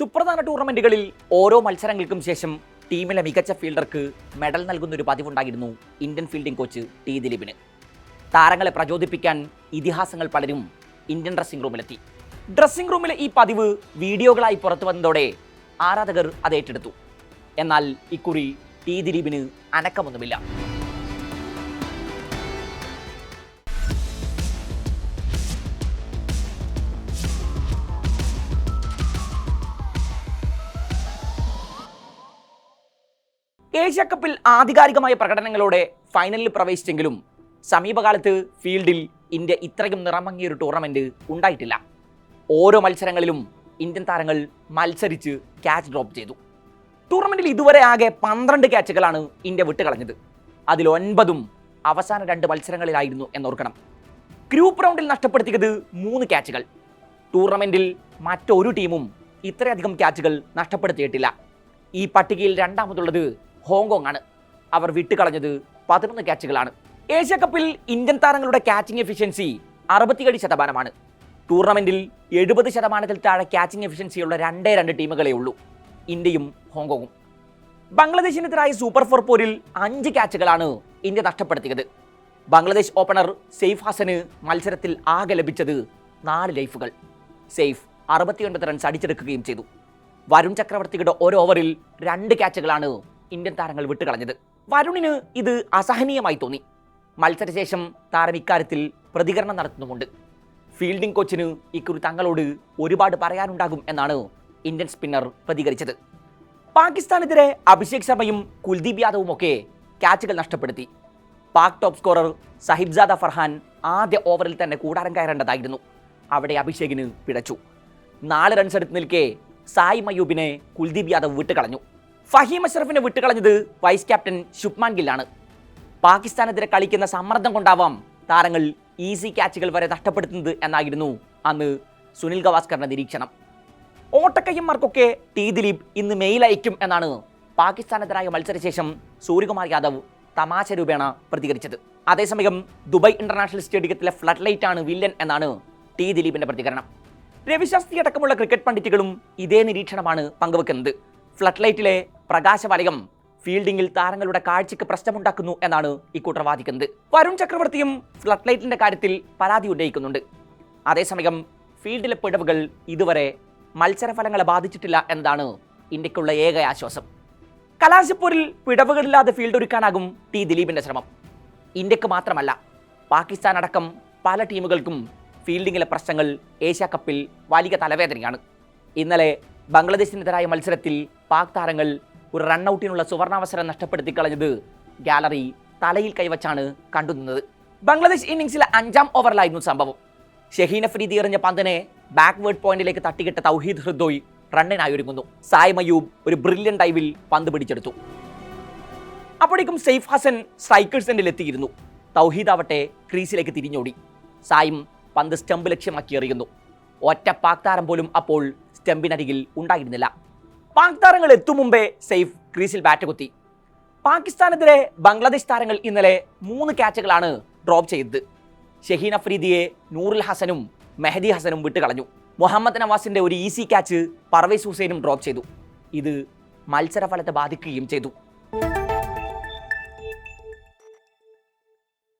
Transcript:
സുപ്രധാന ടൂർണമെന്റുകളിൽ ഓരോ മത്സരങ്ങൾക്കും ശേഷം ടീമിലെ മികച്ച ഫീൽഡർക്ക് മെഡൽ നൽകുന്ന ഒരു പതിവുണ്ടായിരുന്നു ഇന്ത്യൻ ഫീൽഡിംഗ് കോച്ച് ടി ദിലീപിന്. താരങ്ങളെ പ്രചോദിപ്പിക്കാൻ ഇതിഹാസങ്ങൾ പലരും ഇന്ത്യൻ ഡ്രസ്സിംഗ് റൂമിലെത്തി. ഡ്രസ്സിംഗ് റൂമിലെ ഈ പതിവ് വീഡിയോകളായി പുറത്തു വന്നതോടെ ആരാധകർ അത് ഏറ്റെടുത്തു. എന്നാൽ ഇക്കുറി ടി ദിലീപിന് അനക്കമൊന്നുമില്ല. ഏഷ്യ കപ്പിൽ ആധികാരികമായ പ്രകടനങ്ങളോടെ ഫൈനലിൽ പ്രവേശിച്ചെങ്കിലും സമീപകാലത്ത് ഫീൽഡിൽ ഇന്ത്യ ഇത്രയും നിറമങ്ങിയൊരു ടൂർണമെന്റ് ഉണ്ടായിട്ടില്ല. ഓരോ മത്സരങ്ങളിലും ഇന്ത്യൻ താരങ്ങൾ മത്സരിച്ച് ക്യാച്ച് ഡ്രോപ്പ് ചെയ്തു. ടൂർണമെന്റിൽ ഇതുവരെ ആകെ 12 ക്യാച്ചുകളാണ് ഇന്ത്യ വിട്ടുകളഞ്ഞത്. അതിൽ 9 അവസാന 2 മത്സരങ്ങളിലായിരുന്നു എന്നോർക്കണം. ഗ്രൂപ്പ് റൗണ്ടിൽ നഷ്ടപ്പെടുത്തിയത് 3 ക്യാച്ചുകൾ. ടൂർണമെന്റിൽ മറ്റൊരു ടീമും ഇത്രയധികം ക്യാച്ചുകൾ നഷ്ടപ്പെടുത്തിയിട്ടില്ല. ഈ പട്ടികയിൽ രണ്ടാമതുള്ളത് ഹോങ്കോങ് ആണ്. അവർ വിട്ടുകളഞ്ഞത് 11 ക്യാച്ചുകളാണ്. ഏഷ്യ കപ്പിൽ ഇന്ത്യൻ താരങ്ങളുടെ ക്യാച്ചിങ് എഫിഷ്യൻസി 67%. ടൂർണമെന്റിൽ 70%-ൽ താഴെ ക്യാച്ചിങ് എഫിഷ്യൻസിയുള്ള 2 ടീമുകളേ ഉള്ളൂ, ഇന്ത്യയും ഹോങ്കോങ്ങും. ബംഗ്ലാദേശിനെതിരായ സൂപ്പർ 4 പോരിൽ 5 ക്യാച്ചുകളാണ് ഇന്ത്യ നഷ്ടപ്പെടുത്തിയത്. ബംഗ്ലാദേശ് ഓപ്പണർ സെയ്ഫ് ഹസന് മത്സരത്തിൽ ആകെ ലഭിച്ചത് 4 ലൈഫുകൾ. സെയ്ഫ് 69 റൺസ് അടിച്ചെടുക്കുകയും ചെയ്തു. വരുൺ ചക്രവർത്തിയുടെ ഒരു ഓവറിൽ 2 ക്യാച്ചുകളാണ് ഇന്ത്യൻ താരങ്ങൾ വിട്ടുകളഞ്ഞത്. വരുണിന് ഇത് അസഹനീയമായി തോന്നി. മത്സരശേഷം താരം ഇക്കാര്യത്തിൽ പ്രതികരണം നടത്തുന്നുമുണ്ട്. ഫീൽഡിംഗ് കോച്ചിന് ഇക്കുറി തങ്ങളോട് ഒരുപാട് പറയാനുണ്ടാകും എന്നാണ് ഇന്ത്യൻ സ്പിന്നർ പ്രതികരിച്ചത്. പാകിസ്ഥാനെതിരെ അഭിഷേക് ശർമ്മയും കുൽദീപ് യാദവും ഒക്കെ ക്യാച്ചുകൾ നഷ്ടപ്പെടുത്തി. പാക് ടോപ്പ് സ്കോറർ സാഹിബ്സാദ ഫർഹാൻ ആദ്യ ഓവറിൽ തന്നെ കൂടാരം കയറേണ്ടതായിരുന്നു. അവിടെ അഭിഷേകിന് പിഴച്ചു. 4 റൺസ് എടുത്ത് നിൽക്കെ സായ് മയൂബിനെ കുൽദീപ് യാദവ് വിട്ടുകളഞ്ഞു. ഫഹീം അഷ്റഫിനെ വിട്ടുകളഞ്ഞത് വൈസ് ക്യാപ്റ്റൻ ശുഭ്മാൻ ഗില്ലാണ്. പാകിസ്ഥാനെതിരെ കളിക്കുന്ന സമ്മർദ്ദം കൊണ്ടാവാം താരങ്ങൾ ഈസി ക്യാച്ചുകൾ വരെ നഷ്ടപ്പെടുത്തുന്നത് എന്നായിരുന്നു അന്ന് സുനിൽ ഗവാസ്കറിന്റെ നിരീക്ഷണം. ഓട്ടക്കയ്യന്മാർക്കൊക്കെ ടി ദിലീപ് ഇന്ന് മെയിൽ അയക്കും എന്നാണ് പാകിസ്ഥാനെതിരായ മത്സരശേഷം സൂര്യകുമാർ യാദവ് തമാശ രൂപേണ പ്രതികരിച്ചത്. അതേസമയം ദുബായ് ഇന്റർനാഷണൽ സ്റ്റേഡിയത്തിലെ ഫ്ലഡ് ലൈറ്റ് ആണ് വില്ലൻ എന്നാണ് ടി ദിലീപിന്റെ പ്രതികരണം. രവിശാസ്ത്രി അടക്കമുള്ള ക്രിക്കറ്റ് പണ്ഡിറ്റുകളും ഇതേ നിരീക്ഷണമാണ് പങ്കുവെക്കുന്നത്. ഫ്ലഡ് ലൈറ്റിലെ പ്രകാശവലയം ഫീൽഡിംഗിൽ താരങ്ങളുടെ കാഴ്ചയ്ക്ക് പ്രശ്നമുണ്ടാക്കുന്നു എന്നാണ് ഇക്കൂട്ടർ വാദിക്കുന്നത്. വരുൺ ചക്രവർത്തിയും ഫ്ലഡ് ലൈറ്റിന്റെ കാര്യത്തിൽ പരാതി ഉന്നയിക്കുന്നുണ്ട്. അതേസമയം ഫീൽഡിലെ പിഴവുകൾ ഇതുവരെ മത്സരഫലങ്ങളെ ബാധിച്ചിട്ടില്ല എന്നതാണ് ഇന്ത്യക്കുള്ള ഏക ആശ്വാസം. കലാശപ്പോരിൽ പിഴവുകളില്ലാതെ ഫീൽഡ് ഒരുക്കാനാകും ടി ദിലീപിന്റെ ശ്രമം. ഇന്ത്യക്ക് മാത്രമല്ല, പാകിസ്ഥാൻ അടക്കം പല ടീമുകൾക്കും ഫീൽഡിങ്ങിലെ പ്രശ്നങ്ങൾ ഏഷ്യ കപ്പിൽ വലിയ തലവേദനയാണ്. ഇന്നലെ ബംഗ്ലാദേശിനെതിരായ മത്സരത്തിൽ പാക് താരങ്ങൾ ഒരു റണ്ണൌട്ടിനുള്ള സുവർണാവസരം നഷ്ടപ്പെടുത്തി കളഞ്ഞത് ഗാലറി തലയിൽ കൈവച്ചാണ് കണ്ടുനിന്നത്. ബംഗ്ലാദേശ് ഇന്നിംഗ്സിലെ 5ാം ഓവറിലായിരുന്നു സംഭവം. ഷഹീൻ അഫ്രീദി എറിഞ്ഞ പന്തിനെ ബാക്ക്വേർഡ് പോയിന്റിലേക്ക് തട്ടിക്കിട്ട തൗഹീദ് ഹൃദോയ് റണ്ണിനായി ഒരുങ്ങുന്നു. സായ് മയൂബ് ഒരു ബ്രില്യൻ ഡൈവിൽ പന്ത് പിടിച്ചെടുത്തു. അപ്പോഴേക്കും സെയ്ഫ് ഹസൻ സ്ട്രൈക്കേഴ്സ് എൻഡിൽ എത്തിയിരുന്നു. തൗഹീദ് ആവട്ടെ ക്രീസിലേക്ക് തിരിഞ്ഞോടി. സായും പന്ത് സ്റ്റംപ് ലക്ഷ്യമാക്കി എറിയുന്നു. ഒറ്റ പാക് താരം പോലും അപ്പോൾ സ്റ്റംപിനരികിൽ ഉണ്ടായിരുന്നില്ല. പാക് താരങ്ങൾ എത്തും മുമ്പേ സെയ്ഫ് ക്രീസിൽ ബാറ്റ് കുത്തി. പാകിസ്ഥാനെതിരെ ബംഗ്ലാദേശ് താരങ്ങൾ ഇന്നലെ 3 ക്യാച്ചുകളാണ് ഡ്രോപ്പ് ചെയ്തത്. ഷഹീൻ അഫ്രീദിയെ നൂറുൽ ഹസനും മെഹദി ഹസനും വിട്ടുകളഞ്ഞു. മുഹമ്മദ് നവാസിന്റെ ഒരു ഈസി ക്യാച്ച് പർവേസ് ഹുസൈനും ഡ്രോപ്പ് ചെയ്തു. ഇത് മത്സരഫലത്തെ ബാധിക്കുകയും ചെയ്തു.